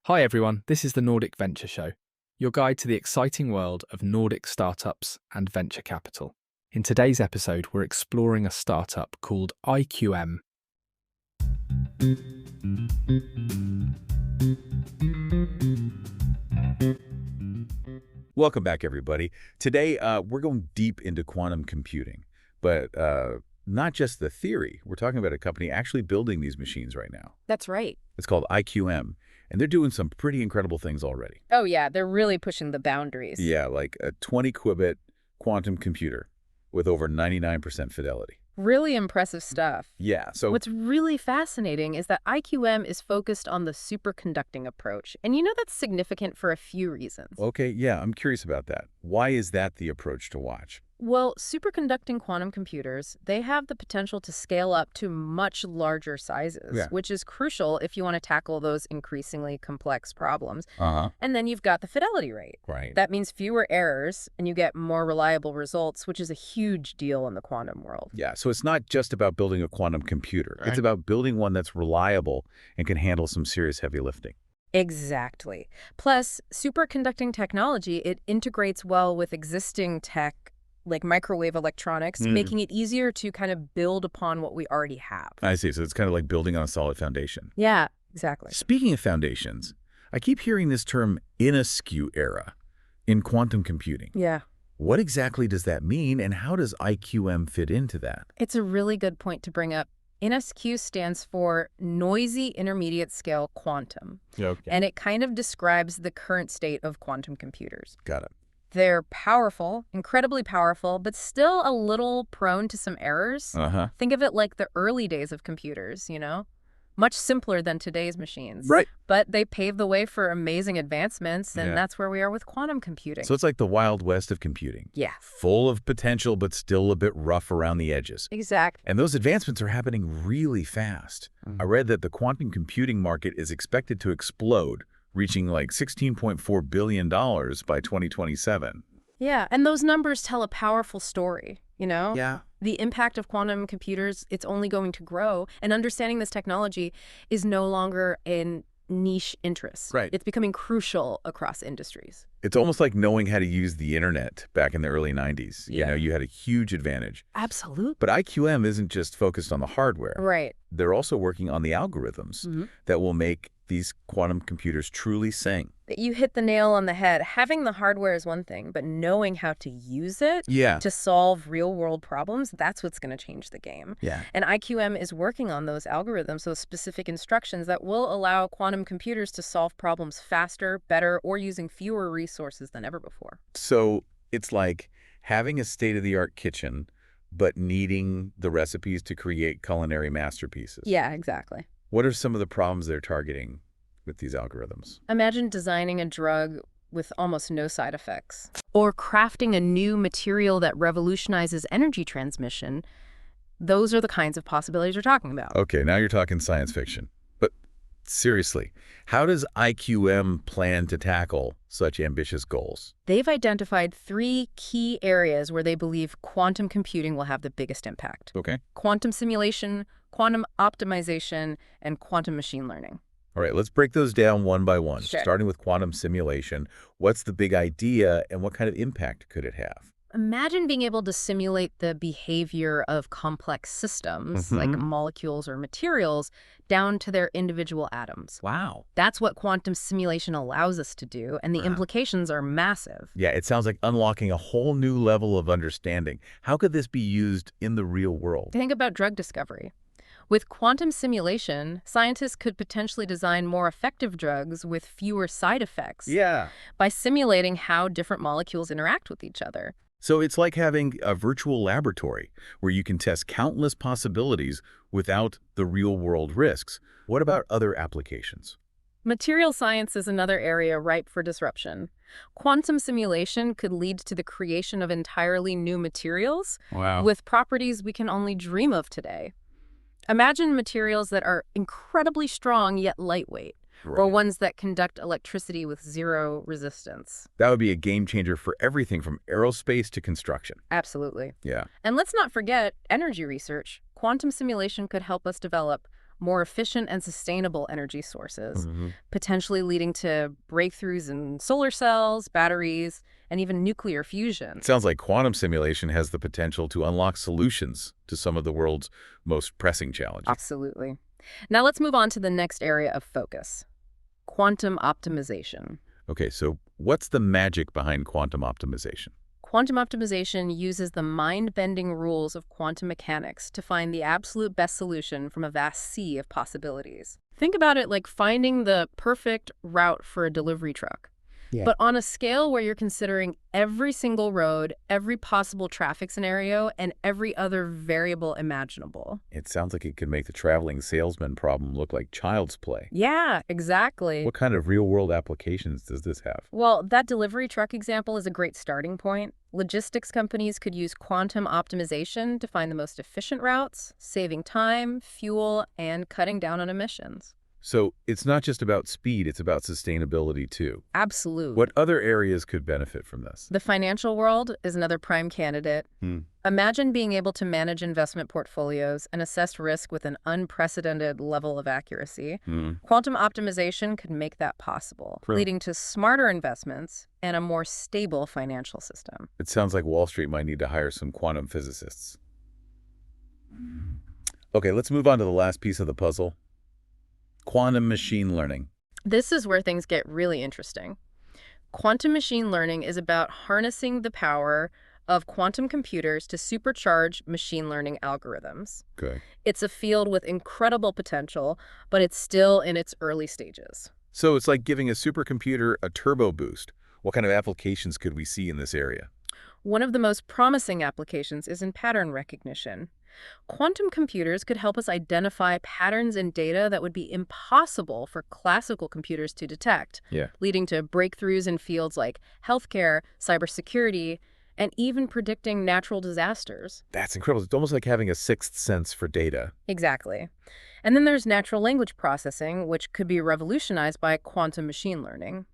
Hi everyone, this is the Nordic Venture Show, your guide to the exciting world of Nordic startups and venture capital. In today's episode, we're exploring a startup called IQM. Welcome back, everybody. Today, we're going deep into quantum computing, but not just the theory. We're talking about a company actually building these machines right now. That's right. It's called IQM, and they're doing some pretty incredible things already. Oh, yeah. They're really pushing the boundaries. Yeah, like a 20-qubit quantum computer with over 99% fidelity. Really impressive stuff. Yeah, so What's really fascinating is that IQM is focused on the superconducting approach. And that's significant for a few reasons. okay, yeah, I'm curious about that. Why is that the approach to watch? Well, superconducting quantum computers, they have the potential to scale up to much larger sizes, Yeah. which is crucial if you want to tackle those increasingly complex problems. Uh-huh. And then you've got the fidelity rate. Right. That means fewer errors, and you get more reliable results, which is a huge deal in the quantum world. Yeah, so it's not just about building a quantum computer. Right. It's about building one that's reliable and can handle some serious heavy lifting. Exactly. Plus, superconducting technology, it integrates well with existing tech like microwave electronics, making it easier to kind of build upon what we already have. I see. So it's kind of like building on a solid foundation. Yeah, exactly. Speaking of foundations, I keep hearing this term INSQ era in quantum computing. Yeah. What exactly does that mean, and how does IQM fit into that? It's a really good point to bring up. NSQ stands for Noisy Intermediate Scale Quantum, Okay. and it kind of describes the current state of quantum computers. Got it. They're powerful, incredibly powerful, but still a little prone to some errors. Uh-huh. Think of it like the early days of computers, Much simpler than today's machines. Right. But they paved the way for amazing advancements, and Yeah. that's where we are with quantum computing. So it's like the Wild West of computing. Yeah. Full of potential, but still a bit rough around the edges. Exactly. And those advancements are happening really fast. I read that the quantum computing market is expected to explode, reaching like $16.4 billion by 2027. Yeah, and those numbers tell a powerful story, Yeah. The impact of quantum computers, it's only going to grow, and understanding this technology is no longer a niche interest. Right. It's becoming crucial across industries. It's almost like knowing how to use the internet back in the early 90s. Yeah. You had a huge advantage. Absolutely. But IQM isn't just focused on the hardware. Right. They're also working on the algorithms that will make these quantum computers truly sing. You hit the nail on the head. Having the hardware is one thing, but knowing how to use it Yeah. to solve real-world problems, that's what's going to change the game. Yeah. And IQM is working on those algorithms, those specific instructions that will allow quantum computers to solve problems faster, better, or using fewer resources than ever before. So it's like having a state-of-the-art kitchen, but needing the recipes to create culinary masterpieces. Yeah, exactly. What are some of the problems they're targeting with these algorithms? Imagine designing a drug with almost no side effects, or crafting a new material that revolutionizes energy transmission. Those are the kinds of possibilities we're talking about. Okay, now you're talking science fiction. But seriously, how does IQM plan to tackle such ambitious goals? They've identified 3 key areas where they believe quantum computing will have the biggest impact: Okay. quantum simulation, quantum optimization, and quantum machine learning. All right, let's break those down one by one, Sure. starting with quantum simulation. What's the big idea, and what kind of impact could it have? Imagine being able to simulate the behavior of complex systems, like molecules or materials, down to their individual atoms. Wow. That's what quantum simulation allows us to do, and the Wow. implications are massive. Yeah, it sounds like unlocking a whole new level of understanding. How could this be used in the real world? Think about drug discovery. With quantum simulation, scientists could potentially design more effective drugs with fewer side effects Yeah. by simulating how different molecules interact with each other. So it's like having a virtual laboratory where you can test countless possibilities without the real-world risks. What about other applications? Material science is another area ripe for disruption. Quantum simulation could lead to the creation of entirely new materials Wow. with properties we can only dream of today. Imagine materials that are incredibly strong yet lightweight, or ones that conduct electricity with zero resistance. That would be a game changer for everything from aerospace to construction. Absolutely. Yeah. And let's not forget energy research. Quantum simulation could help us develop more efficient and sustainable energy sources, potentially leading to breakthroughs in solar cells, batteries, and even nuclear fusion. It sounds like quantum simulation has the potential to unlock solutions to some of the world's most pressing challenges. Absolutely. Now let's move on to the next area of focus, quantum optimization. Okay, so what's the magic behind quantum optimization? Quantum optimization uses the mind-bending rules of quantum mechanics to find the absolute best solution from a vast sea of possibilities. Think about it like finding the perfect route for a delivery truck. But on a scale where you're considering every single road, every possible traffic scenario, and every other variable imaginable. It sounds like it could make the traveling salesman problem look like child's play. Yeah, exactly. What kind of real-world applications does this have? Well, that delivery truck example is a great starting point. Logistics companies could use quantum optimization to find the most efficient routes, saving time, fuel, and cutting down on emissions. So it's not just about speed, it's about sustainability too. Absolutely. What other areas could benefit from this? The financial world is another prime candidate. Imagine being able to manage investment portfolios and assess risk with an unprecedented level of accuracy. Quantum optimization could make that possible, leading to smarter investments and a more stable financial system. It sounds like Wall Street might need to hire some quantum physicists. Okay, let's move on to the last piece of the puzzle. Quantum machine learning. This is where things get really interesting. Quantum machine learning is about harnessing the power of quantum computers to supercharge machine learning algorithms. Okay. It's a field with incredible potential, but it's still in its early stages. So it's like giving a supercomputer a turbo boost. What kind of applications could we see in this area? One of the most promising applications is in pattern recognition. Quantum computers could help us identify patterns in data that would be impossible for classical computers to detect, leading to breakthroughs in fields like healthcare, cybersecurity, and even predicting natural disasters. That's incredible. It's almost like having a sixth sense for data. Exactly. And then there's natural language processing, which could be revolutionized by quantum machine learning.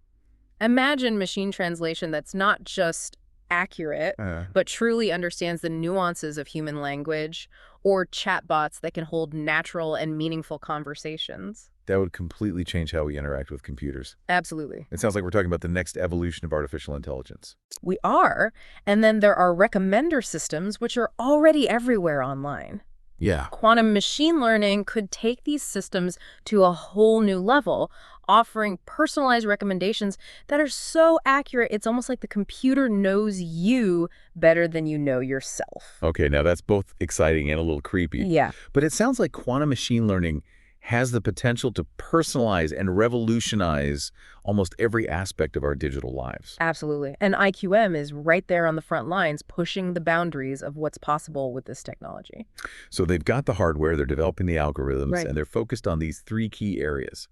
Imagine machine translation that's not just accurate, but truly understands the nuances of human language, or chatbots that can hold natural and meaningful conversations. That would completely change how we interact with computers. Absolutely. It sounds like we're talking about the next evolution of artificial intelligence. We are. And then there are recommender systems, which are already everywhere online. Yeah. Quantum machine learning could take these systems to a whole new level, offering personalized recommendations that are so accurate, it's almost like the computer knows you better than you know yourself. Okay, now that's both exciting and a little creepy. Yeah. But it sounds like quantum machine learning has the potential to personalize and revolutionize almost every aspect of our digital lives. Absolutely. And IQM is right there on the front lines, pushing the boundaries of what's possible with this technology. So they've got the hardware, they're developing the algorithms, and they're focused on these three key areas: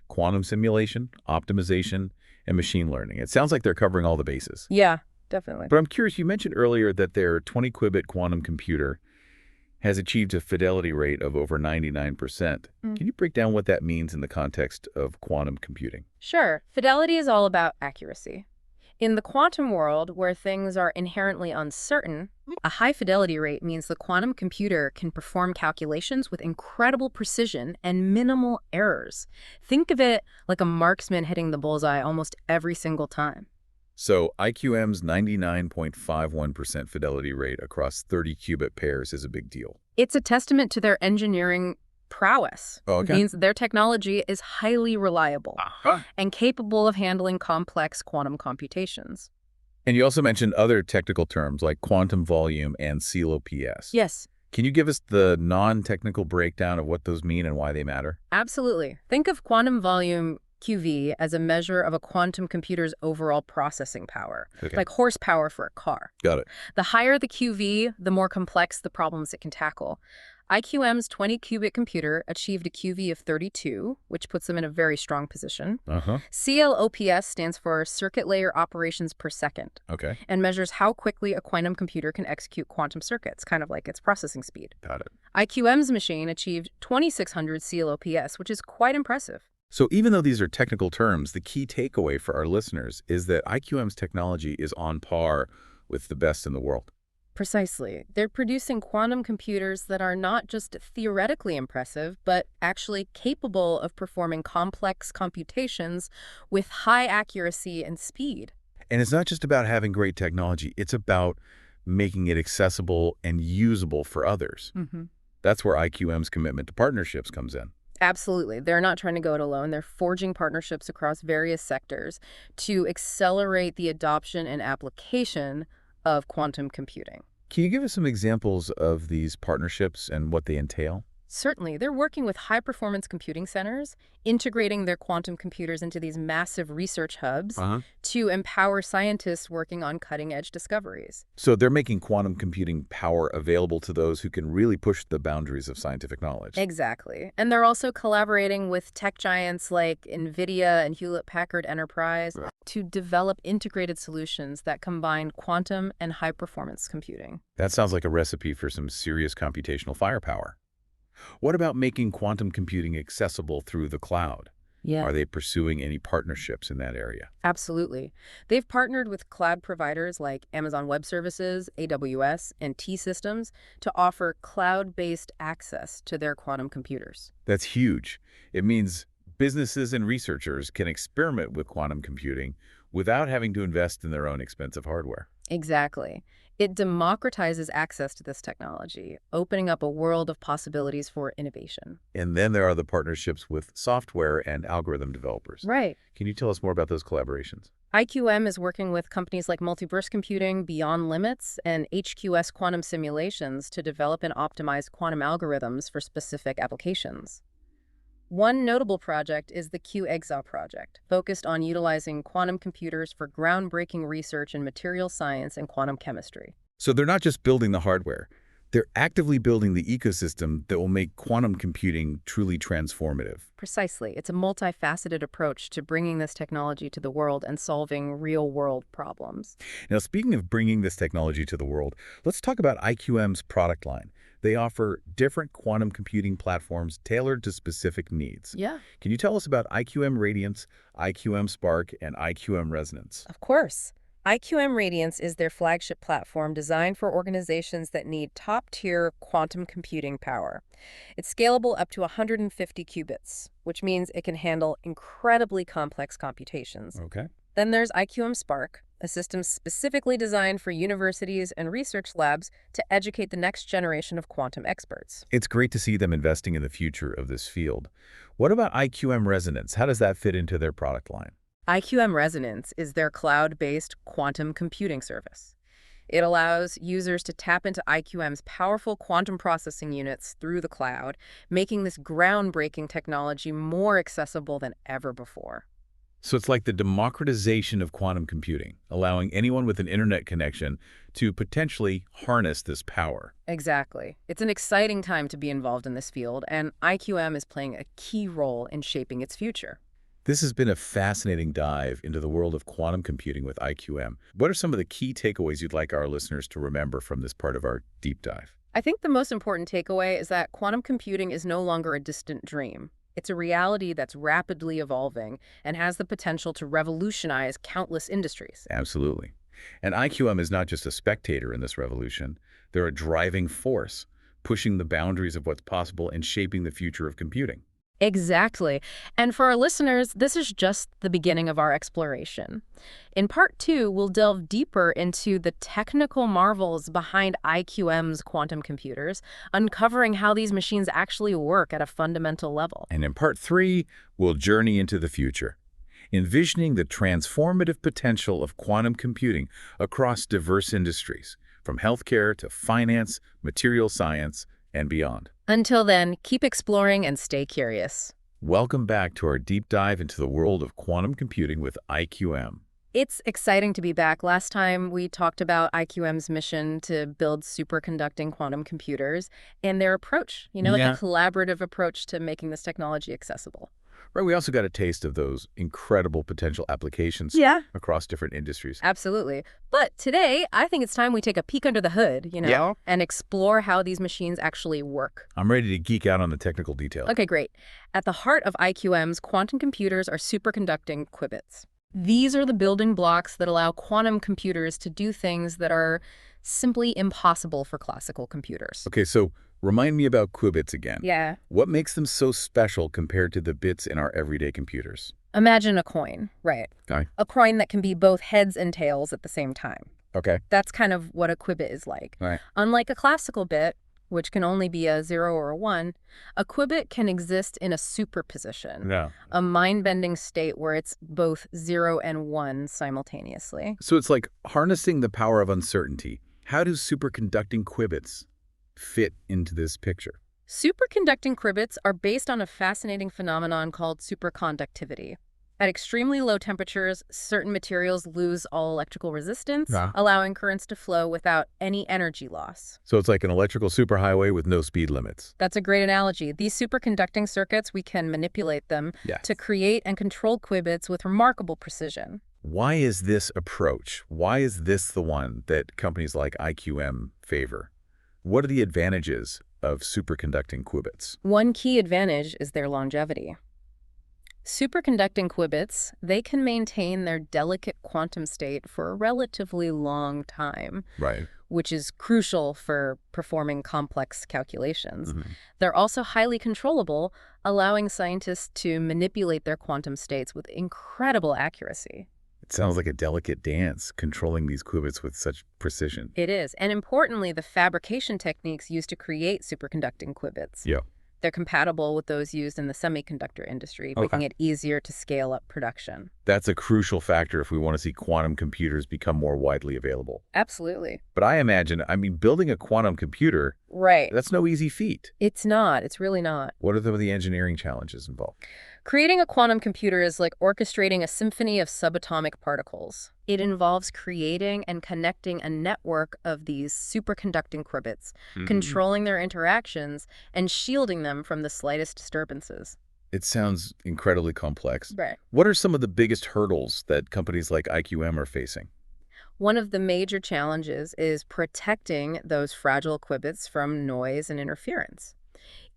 quantum simulation, optimization, and machine learning. It sounds like they're covering all the bases. Yeah, definitely. But I'm curious, you mentioned earlier that their 20-qubit quantum computer has achieved a fidelity rate of over 99%. Can you break down what that means in the context of quantum computing? Sure. Fidelity is all about accuracy. In the quantum world, where things are inherently uncertain, a high fidelity rate means the quantum computer can perform calculations with incredible precision and minimal errors. Think of it like a marksman hitting the bullseye almost every single time. So IQM's 99.51% fidelity rate across 30-qubit pairs is a big deal. It's a testament to their engineering prowess. Oh, okay. It means their technology is highly reliable and capable of handling complex quantum computations. And you also mentioned other technical terms like quantum volume and CLOPS. Yes. Can you give us the non-technical breakdown of what those mean and why they matter? Absolutely. Think of quantum volume QV as a measure of a quantum computer's overall processing power, like horsepower for a car. Got it. The higher the QV, the more complex the problems it can tackle. IQM's 20-qubit computer achieved a QV of 32, which puts them in a very strong position. CLOPS stands for circuit layer operations per second, and measures how quickly a quantum computer can execute quantum circuits, kind of like its processing speed. Got it. IQM's machine achieved 2600 CLOPS, which is quite impressive. So even though these are technical terms, the key takeaway for our listeners is that IQM's technology is on par with the best in the world. Precisely. They're producing quantum computers that are not just theoretically impressive, but actually capable of performing complex computations with high accuracy and speed. And it's not just about having great technology, it's about making it accessible and usable for others. Hmm. That's where IQM's commitment to partnerships comes in. Absolutely. They're not trying to go it alone. They're forging partnerships across various sectors to accelerate the adoption and application of quantum computing. Can you give us some examples of these partnerships and what they entail? Certainly, they're working with high-performance computing centers, integrating their quantum computers into these massive research hubs to empower scientists working on cutting-edge discoveries. So they're making quantum computing power available to those who can really push the boundaries of scientific knowledge. Exactly. And they're also collaborating with tech giants like NVIDIA and Hewlett-Packard Enterprise to develop integrated solutions that combine quantum and high-performance computing. That sounds like a recipe for some serious computational firepower. What about making quantum computing accessible through the cloud? Yeah. Are they pursuing any partnerships in that area? Absolutely. They've partnered with cloud providers like Amazon Web Services, AWS, and T-Systems to offer cloud-based access to their quantum computers. That's huge. It means businesses and researchers can experiment with quantum computing without having to invest in their own expensive hardware. Exactly. It democratizes access to this technology, opening up a world of possibilities for innovation. And then there are the partnerships with software and algorithm developers. Right. Can you tell us more about those collaborations? IQM is working with companies like Multiverse Computing, Beyond Limits, and HQS Quantum Simulations to develop and optimize quantum algorithms for specific applications. One notable project is the QEXA project, focused on utilizing quantum computers for groundbreaking research in material science and quantum chemistry. So they're not just building the hardware, they're actively building the ecosystem that will make quantum computing truly transformative. Precisely. It's a multifaceted approach to bringing this technology to the world and solving real-world problems. Now, speaking of bringing this technology to the world, let's talk about IQM's product line. They offer different quantum computing platforms tailored to specific needs. Yeah. Can you tell us about IQM Radiance, IQM Spark, and IQM Resonance? Of course. IQM Radiance is their flagship platform designed for organizations that need top-tier quantum computing power. It's scalable up to 150 qubits, which means it can handle incredibly complex computations. Okay. Then there's IQM Spark, a system specifically designed for universities and research labs to educate the next generation of quantum experts. It's great to see them investing in the future of this field. What about IQM Resonance? How does that fit into their product line? IQM Resonance is their cloud-based quantum computing service. It allows users to tap into IQM's powerful quantum processing units through the cloud, making this groundbreaking technology more accessible than ever before. So it's like the democratization of quantum computing, allowing anyone with an internet connection to potentially harness this power. Exactly. It's an exciting time to be involved in this field, and IQM is playing a key role in shaping its future. This has been a fascinating dive into the world of quantum computing with IQM. What are some of the key takeaways you'd like our listeners to remember from this part of our deep dive? I think the most important takeaway is that quantum computing is no longer a distant dream. It's a reality that's rapidly evolving and has the potential to revolutionize countless industries. Absolutely. And IQM is not just a spectator in this revolution. They're a driving force, pushing the boundaries of what's possible and shaping the future of computing. Exactly. And for our listeners, this is just the beginning of our exploration. In part 2, we'll delve deeper into the technical marvels behind IQM's quantum computers, uncovering how these machines actually work at a fundamental level. And in part 3, we'll journey into the future, envisioning the transformative potential of quantum computing across diverse industries, from healthcare to finance, material science, and beyond. Until then, keep exploring and stay curious. Welcome back to our deep dive into the world of quantum computing with IQM. It's exciting to be back. Last time we talked about IQM's mission to build superconducting quantum computers and their approach, like a collaborative approach to making this technology accessible. Right, we also got a taste of those incredible potential applications across different industries. Absolutely. But today, I think it's time we take a peek under the hood, and explore how these machines actually work. I'm ready to geek out on the technical details. Okay, great. At the heart of IQM's quantum computers are superconducting qubits. These are the building blocks that allow quantum computers to do things that are simply impossible for classical computers. Okay, so remind me about qubits again. Yeah. What makes them so special compared to the bits in our everyday computers? Imagine a coin, right? Okay. A coin that can be both heads and tails at the same time. Okay. That's kind of what a qubit is like. Right. Unlike a classical bit, which can only be a 0 or a 1, a qubit can exist in a superposition, No. a mind-bending state where it's both 0 and 1 simultaneously. So it's like harnessing the power of uncertainty. How do superconducting qubits fit into this picture? Superconducting qubits are based on a fascinating phenomenon called superconductivity. At extremely low temperatures, certain materials lose all electrical resistance, allowing currents to flow without any energy loss. So it's like an electrical superhighway with no speed limits. That's a great analogy. These superconducting circuits, we can manipulate them to create and control qubits with remarkable precision. Why is this approach? Why is this the one that companies like IQM favor? What are the advantages of superconducting qubits? One key advantage is their longevity. Superconducting qubits, they can maintain their delicate quantum state for a relatively long time, Right. which is crucial for performing complex calculations. They're also highly controllable, allowing scientists to manipulate their quantum states with incredible accuracy. It sounds like a delicate dance, controlling these qubits with such precision. It is. And importantly, the fabrication techniques used to create superconducting qubits. Yeah. They're compatible with those used in the semiconductor industry, making it easier to scale up production. That's a crucial factor if we want to see quantum computers become more widely available. Absolutely. But I imagine, building a quantum computer, Right. that's no easy feat. It's not. It's really not. What are some of the engineering challenges involved? Creating a quantum computer is like orchestrating a symphony of subatomic particles. It involves creating and connecting a network of these superconducting qubits, controlling their interactions, and shielding them from the slightest disturbances. It sounds incredibly complex. Right. What are some of the biggest hurdles that companies like IQM are facing? One of the major challenges is protecting those fragile qubits from noise and interference.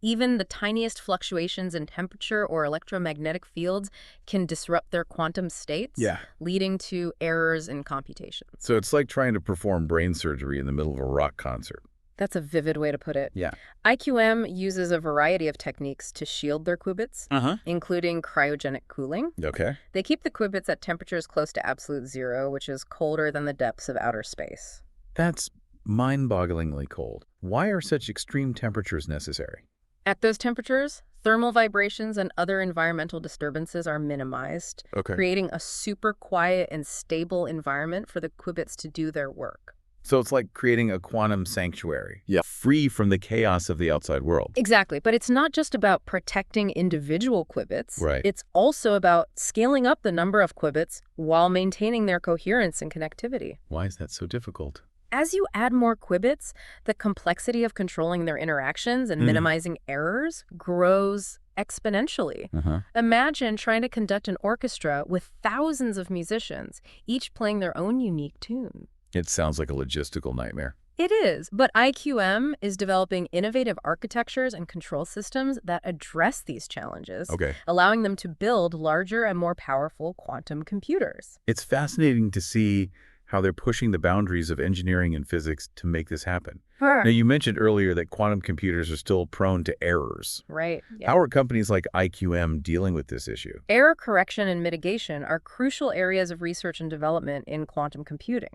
Even the tiniest fluctuations in temperature or electromagnetic fields can disrupt their quantum states, leading to errors in computations. So it's like trying to perform brain surgery in the middle of a rock concert. That's a vivid way to put it. Yeah. IQM uses a variety of techniques to shield their qubits, including cryogenic cooling. Okay. They keep the qubits at temperatures close to absolute zero, which is colder than the depths of outer space. That's mind-bogglingly cold. Why are such extreme temperatures necessary? At those temperatures, thermal vibrations and other environmental disturbances are minimized, creating a super quiet and stable environment for the qubits to do their work. So it's like creating a quantum sanctuary, free from the chaos of the outside world. Exactly, but it's not just about protecting individual qubits. Right. It's also about scaling up the number of qubits while maintaining their coherence and connectivity. Why is that so difficult? As you add more qubits, the complexity of controlling their interactions and minimizing errors grows exponentially. Imagine trying to conduct an orchestra with thousands of musicians, each playing their own unique tune. It sounds like a logistical nightmare. It is, but IQM is developing innovative architectures and control systems that address these challenges, allowing them to build larger and more powerful quantum computers. It's fascinating to see how they're pushing the boundaries of engineering and physics to make this happen. Now, you mentioned earlier that quantum computers are still prone to errors. Right. How are companies like IQM dealing with this issue? Error correction and mitigation are crucial areas of research and development in quantum computing.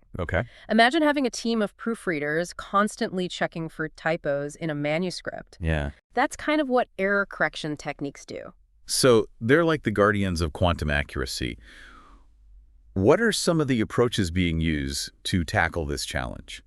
Imagine having a team of proofreaders constantly checking for typos in a manuscript. That's kind of what error correction techniques do. So they're like the guardians of quantum accuracy. What are some of the approaches being used to tackle this challenge?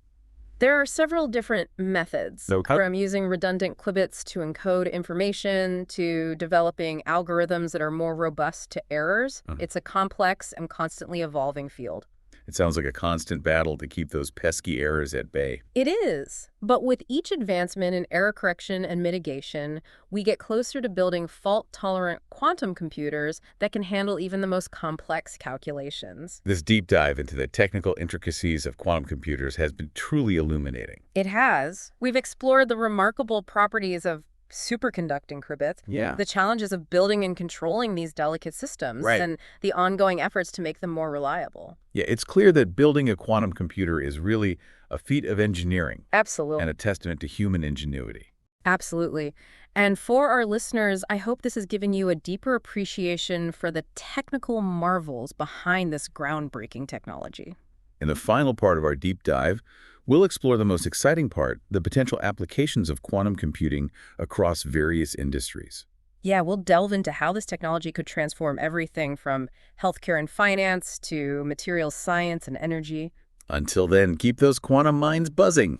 There are several different methods, from using redundant qubits to encode information to developing algorithms that are more robust to errors. It's a complex and constantly evolving field. It sounds like a constant battle to keep those pesky errors at bay. It is. But with each advancement in error correction and mitigation, we get closer to building fault-tolerant quantum computers that can handle even the most complex calculations. This deep dive into the technical intricacies of quantum computers has been truly illuminating. It has. We've explored the remarkable properties of superconducting qubits, Yeah. the challenges of building and controlling these delicate systems, Right. and the ongoing efforts to make them more reliable. Yeah, it's clear that building a quantum computer is really a feat of engineering Absolutely. and a testament to human ingenuity. Absolutely. And for our listeners, I hope this has given you a deeper appreciation for the technical marvels behind this groundbreaking technology. In the final part of our deep dive, we'll explore the most exciting part, the potential applications of quantum computing across various industries. Yeah, we'll delve into how this technology could transform everything from healthcare and finance to materials science and energy. Until then, keep those quantum minds buzzing.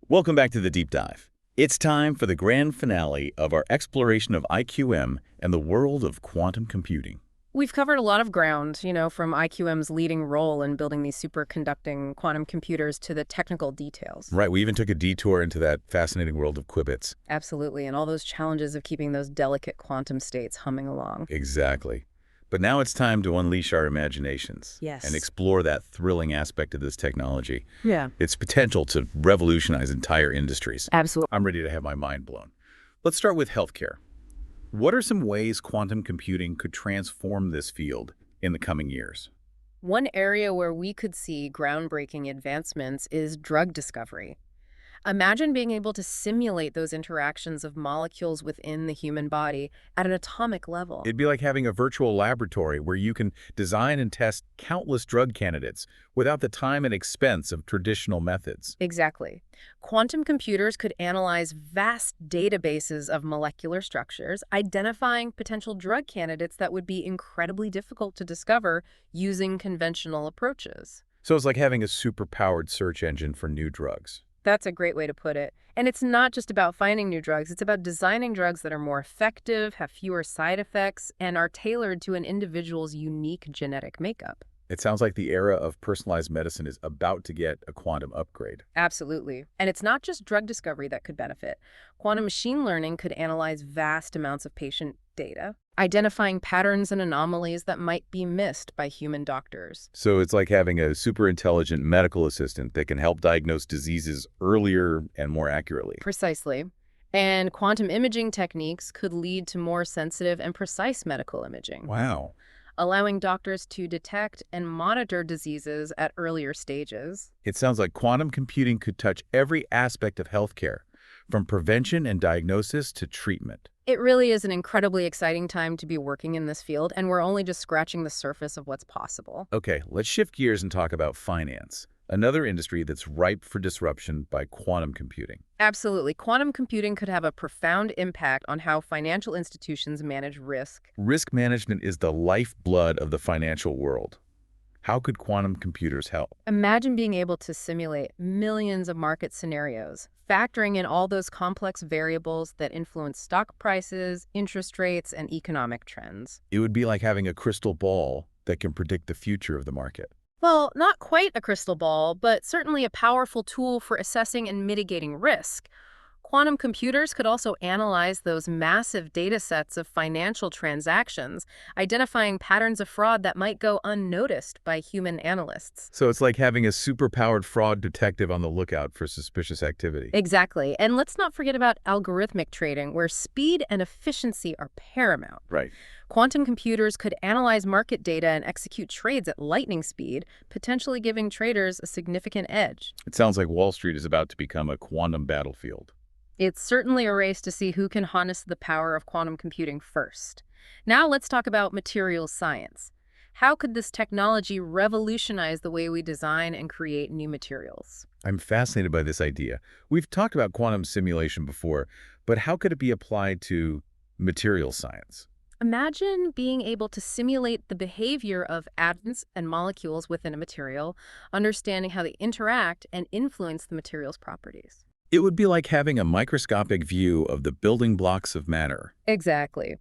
Welcome back to the deep dive. It's time for the grand finale of our exploration of IQM and the world of quantum computing. We've covered a lot of ground, from IQM's leading role in building these superconducting quantum computers to the technical details. Right, we even took a detour into that fascinating world of qubits. Absolutely, and all those challenges of keeping those delicate quantum states humming along. Exactly. But now it's time to unleash our imaginations. Yes. And explore that thrilling aspect of this technology. Yeah. Its potential to revolutionize entire industries. Absolutely. I'm ready to have my mind blown. Let's start with healthcare. What are some ways quantum computing could transform this field in the coming years? One area where we could see groundbreaking advancements is drug discovery. Imagine being able to simulate those interactions of molecules within the human body at an atomic level. It'd be like having a virtual laboratory where you can design and test countless drug candidates without the time and expense of traditional methods. Exactly. Quantum computers could analyze vast databases of molecular structures, identifying potential drug candidates that would be incredibly difficult to discover using conventional approaches. So it's like having a super-powered search engine for new drugs. That's a great way to put it. And it's not just about finding new drugs, it's about designing drugs that are more effective, have fewer side effects, and are tailored to an individual's unique genetic makeup. It sounds like the era of personalized medicine is about to get a quantum upgrade. Absolutely. And it's not just drug discovery that could benefit. Quantum machine learning could analyze vast amounts of patient data, identifying patterns and anomalies that might be missed by human doctors. So it's like having a super intelligent medical assistant that can help diagnose diseases earlier and more accurately. Precisely. And quantum imaging techniques could lead to more sensitive and precise medical imaging, Wow. allowing doctors to detect and monitor diseases at earlier stages. It sounds like quantum computing could touch every aspect of healthcare, from prevention and diagnosis to treatment. It really is an incredibly exciting time to be working in this field, and we're only just scratching the surface of what's possible. Okay, let's shift gears and talk about finance, another industry that's ripe for disruption by quantum computing. Absolutely. Quantum computing could have a profound impact on how financial institutions manage risk. Risk management is the lifeblood of the financial world. How could quantum computers help? Imagine being able to simulate millions of market scenarios, factoring in all those complex variables that influence stock prices, interest rates, and economic trends. It would be like having a crystal ball that can predict the future of the market. Well, not quite a crystal ball, but certainly a powerful tool for assessing and mitigating risk. Quantum computers could also analyze those massive data sets of financial transactions, identifying patterns of fraud that might go unnoticed by human analysts. So it's like having a super-powered fraud detective on the lookout for suspicious activity. Exactly. And let's not forget about algorithmic trading, where speed and efficiency are paramount. Right. Quantum computers could analyze market data and execute trades at lightning speed, potentially giving traders a significant edge. It sounds like Wall Street is about to become a quantum battlefield. It's certainly a race to see who can harness the power of quantum computing first. Now let's talk about materials science. How could this technology revolutionize the way we design and create new materials? I'm fascinated by this idea. We've talked about quantum simulation before, but how could it be applied to materials science? Imagine being able to simulate the behavior of atoms and molecules within a material, understanding how they interact and influence the material's properties. It would be like having a microscopic view of the building blocks of matter. Exactly.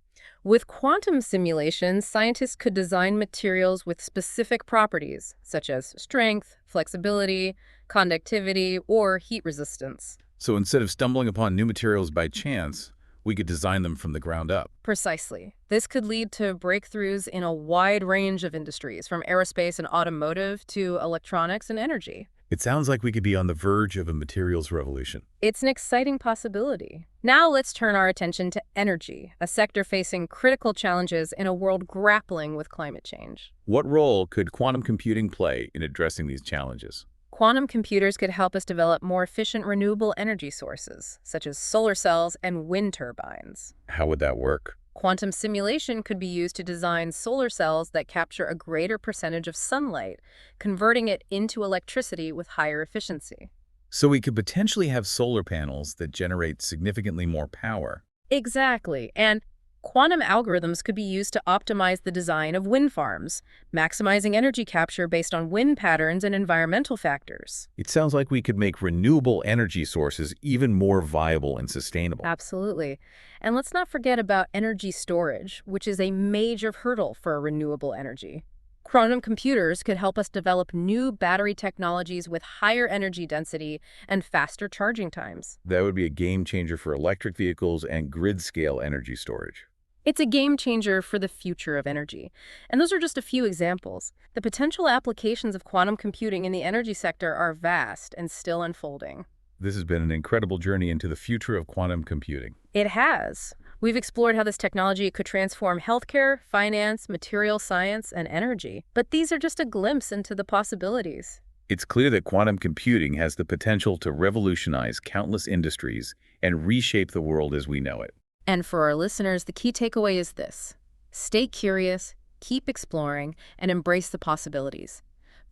With quantum simulations, scientists could design materials with specific properties, such as strength, flexibility, conductivity, or heat resistance. So instead of stumbling upon new materials by chance, we could design them from the ground up. Precisely. This could lead to breakthroughs in a wide range of industries, from aerospace and automotive to electronics and energy. It sounds like we could be on the verge of a materials revolution. It's an exciting possibility. Now let's turn our attention to energy, a sector facing critical challenges in a world grappling with climate change. What role could quantum computing play in addressing these challenges? Quantum computers could help us develop more efficient renewable energy sources, such as solar cells and wind turbines. How would that work? Quantum simulation could be used to design solar cells that capture a greater percentage of sunlight, converting it into electricity with higher efficiency. So we could potentially have solar panels that generate significantly more power. Exactly, and quantum algorithms could be used to optimize the design of wind farms, maximizing energy capture based on wind patterns and environmental factors. It sounds like we could make renewable energy sources even more viable and sustainable. Absolutely. And let's not forget about energy storage, which is a major hurdle for renewable energy. Quantum computers could help us develop new battery technologies with higher energy density and faster charging times. That would be a game changer for electric vehicles and grid-scale energy storage. It's a game changer for the future of energy. And those are just a few examples. The potential applications of quantum computing in the energy sector are vast and still unfolding. This has been an incredible journey into the future of quantum computing. It has. We've explored how this technology could transform healthcare, finance, material science, and energy. But these are just a glimpse into the possibilities. It's clear that quantum computing has the potential to revolutionize countless industries and reshape the world as we know it. And for our listeners, the key takeaway is this: stay curious, keep exploring, and embrace the possibilities.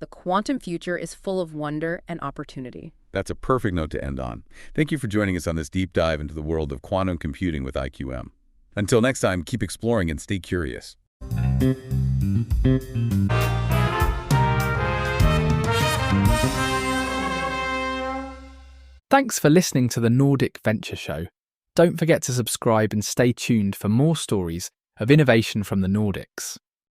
The quantum future is full of wonder and opportunity. That's a perfect note to end on. Thank you for joining us on this deep dive into the world of quantum computing with IQM. Until next time, keep exploring and stay curious. Thanks for listening to the Nordic Venture Show. Don't forget to subscribe and stay tuned for more stories of innovation from the Nordics.